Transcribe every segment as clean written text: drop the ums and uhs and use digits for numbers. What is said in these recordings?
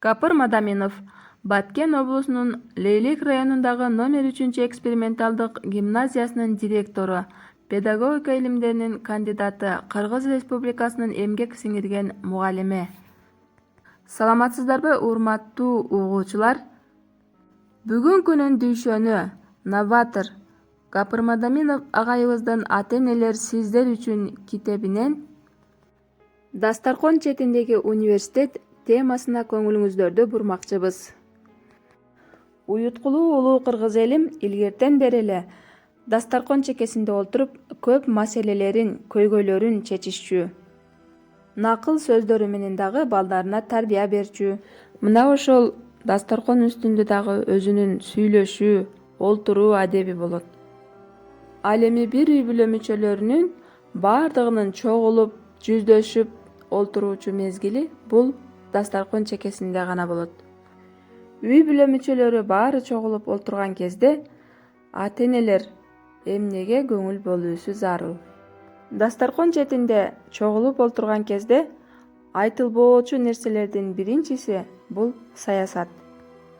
Капыр Мадаминов, Баткен облусунун Лейлек районундагы номер 3 эксперименталдык гимназиясынын директору, педагогика илимдеринин кандидаты, Кыргыз Республикасынын эмгек сиңирген мугалими. Саламатсыздарбы, урматтуу угуучулар? Бүгүнкүнүн дүйшөнү, новатор Капыр Мадаминов агайыбыздын ата-энелер сиздер үчүн китебинен «Дастаркон четиндеги университет» темасына көңүлүңүздөрдү бурмакчыбыз. Уюткулуу улуу кыргыз элим илгертен бери эле дастаркон чекесинде отуруп көп маселелерин, көйгөйлөрүн чечишчү. Накыл сөздөрү менен дагы балдарына тарбия берчү. Мына ошол дастаркон үстүндө дагы өзүнүн сүйлөшүү, олтуруу адеби болот. Ал эми бир үй бүлө мүчөлөрүнүн баардыгынын чогулуп, жүздөшүп олтуруучу мезгили бул дастаркон чекесинде гана болот. Үй бүлө мүчөлөрү баары чогулуп олтурган кезде ата-энелер эмнеге көңүл бөлүүсү зарыл. Дастаркон четинде чогулуп олтурган кезде айтылбоочу нерселердин биринчиси бул саясат.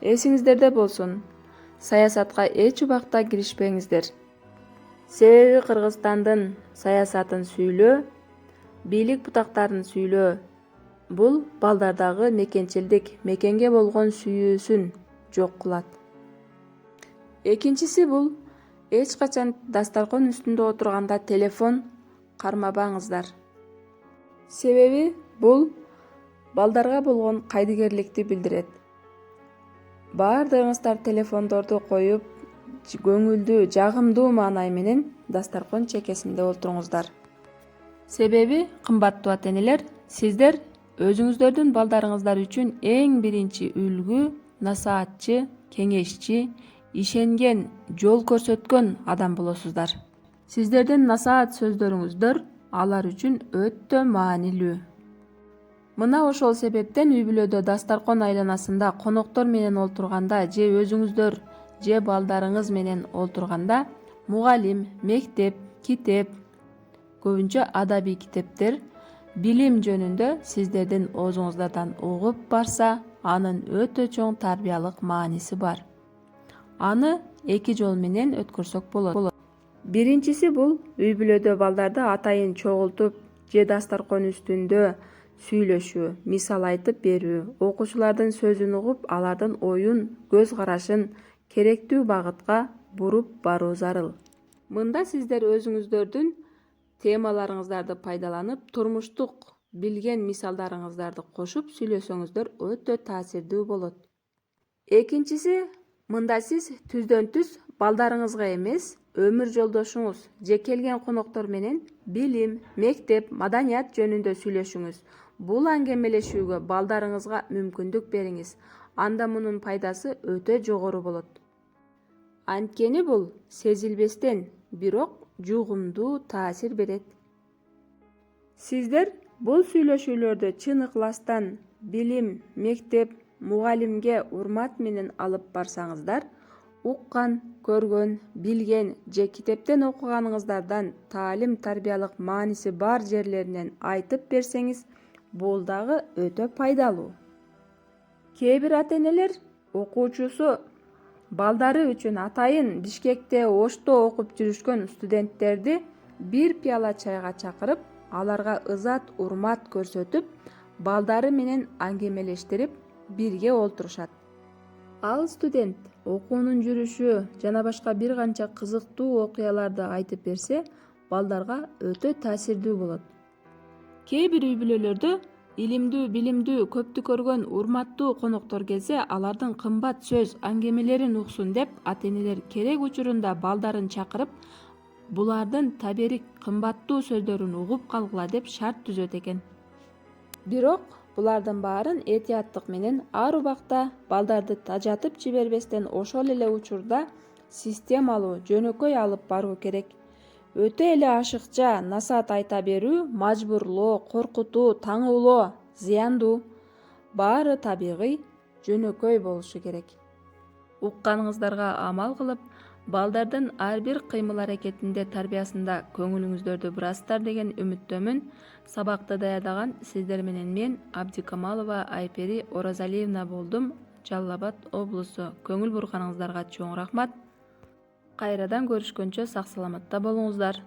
Эсиңиздерде болсун, саясатка эч убакта киришпеңиздер. Себеби Кыргызстандын саясатын сүйлөө, бийлик бутактарын сүйлөө бул балдардагы мекенчилдик, мекенге болгон сүйүүсүн жок кылат. Экинчиси бул эч качан дастаркон үстүндө отурганда телефон кармабаңыздар. Себеби бул балдарга болгон кайдыгерликти билдирет. Баардыгыңыздар телефондорду коюп, көңүлдүү, жагымдуу маанай менен дастаркон чекесинде отуруңуздар. Себеби, кымбаттуу ата-энелер, сиздер өзүңүздөрдүн балдарыңыздар үчүн эң биринчи үлгү, насаатчы, кеңешчи, ишенген, жол көрсөткөн адам болосуздар. Сиздердин насаат сөздөрүңүздөр алар үчүн өтө маанилүү. Мына ошол себептен үй бүлөдө дастаркон айланасында коноктор менен олтурганда же өзүңүздөр же балдарыңыз менен олтурганда мугалим, мектеп, китеп, көбүнчө адабий китептер билим жөнүндө сиздердин оозуңуздардан угуп барса, анын өтө чоң тарбиялык мааниси бар. Аны эки жол менен өткөрсөк болот. Биринчиси бул үй бүлөдө балдарды атайын чогултуп же дастаркон үстүндө сүйлөшүү, мисал айтып берүү, окуучулардын сөзүн угуп, алардын оюн, көз карашын керектүү багытка буруп баруу зарыл. Мында сиздер өзүңүздөрдүн темаларыңыздарды пайдаланып, турмуштук билген мисалдарыңыздарды кошуп сүйлөсөңүздөр өтө таасирдүү болот. Экинчиси, мында сиз түздөн түз балдарыңызга эмес, өмүр жолдошуңуз же келген коноктор менен билим, мектеп, маданият жөнүндө сүйлөшүңүз. Бул аңгемелешүүгө балдарыңызга мүмкүндүк бериңиз. Анда мунун пайдасы өтө жогору болот. Анткени бул сезилбестен, бирок жугумдуу таасир берет. Сиздер бул сүйлөшүүлөрдү чын ыкластан билим, мектеп, мугалимге урмат менен алып барсаңыздар, уккан, көргөн, билген же китептен окуганыңыздардан таалим тарбиялык мааниси бар жерлеринен айтып берсеңиз, бул дагы өтө пайдалуу. Кээ бир ата-энелер окуучусу балдары үчүн атайын Бишкекте, Ошто окуп жүрүшкөн студенттерди бир пияла чайга чакырып, аларга ызат, урмат көрсөтүп, балдары менен аңгемелештирип, бирге олтурушат. Ал студент окуунун жүрүшү жана башка бир канча кызыктуу окуяларды айтып берсе, балдарга өтө таасирдүү болот. Кээ бир үй бүлөлөрдө илимдүү, билимдүү, көптү көргөн, урматтуу коноктор келсе, алардын кымбат сөз, аңгемелерин уксун деп, ата-энелер керек учурунда балдарын чакырып, булардын таберик, кымбаттуу сөздөрүн угуп калгыла деп шарт түзөт экен. Бирок булардын баарын этияттык менен ар убакта балдарды тажатып жибербестен ошол эле учурда системалуу, жөнөкөй алып баруу керек. Өтө эле ашыкча насаат айта берүү мажбурлоо, коркутуу, таңуулоо, зыяндуу. Баары табигый, жөнөкөй болушу керек. Укканыңыздарга амал кылып, Балдардын ар бир кыймыл-аракетинде, тарбиясында көңүлүңүздөрдү бурасыздар деген үмүттөмүн. Сабакты даярдаган сиздер менен мен, Абдикамалова Айпери Оразалиевна болдум. Жалал Абад облусу. Көңүл бурганыңыздарга чоң рахмат. Кайрадан көрүшкөнчө сак саламатта болуңуздар.